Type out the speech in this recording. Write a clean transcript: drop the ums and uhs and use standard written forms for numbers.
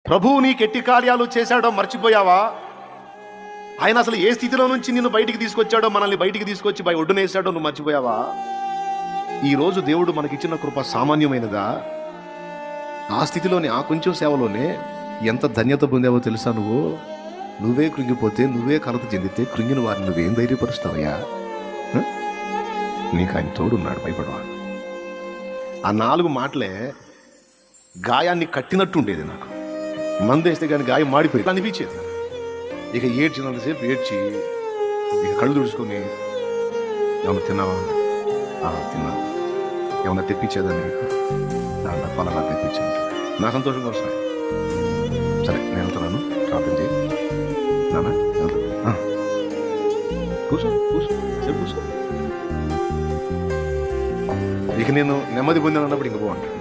ప్రభువు నీకెట్టి కార్యాలు చేశాడో మర్చిపోయావా? ఆయన అసలు ఏ స్థితిలో నుంచి నిన్ను బయటికి తీసుకొచ్చాడో, మనల్ని బయటికి తీసుకొచ్చి ఒడ్డునేసాడో నువ్వు మర్చిపోయావా? ఈరోజు దేవుడు మనకిచ్చిన కృప సామాన్యమైనదా? ఆ స్థితిలోనే, ఆ కొంచెం సేవలోనే ఎంత ధన్యత పొందావో తెలుసా? నువ్వే కృంగిపోతే, నువ్వే కలత చెందితే, కృంగిన వారిని నువ్వేం ధైర్యపరుస్తావయ్యా? నీకు ఆయన తోడున్నాడు, భయపడవా? ఆ 4 మాటలే గాయాన్ని కట్టినట్టు ఉండేది. నాకు మందేస్తే కానీ గాయం మాడిపోయి అనిపించేది. ఇక ఏడ్చినంతసేపు ఏడ్చి, ఇక కళ్ళు తుడుచుకొని, ఏమన్నా తిన్నావా? తిన్నా. ఏమన్నా తెప్పించేదని? ఫలానా తెప్పించాను. నా సంతోషం కోసం. సరే, నేను వెళ్తున్నాను, ప్రార్థన చేయి నాన్న. కూర్చో సేపు కూర్చో. ఇక నేను నెమ్మది పొందాను అన్నప్పుడు ఇంక బాగుంటాను.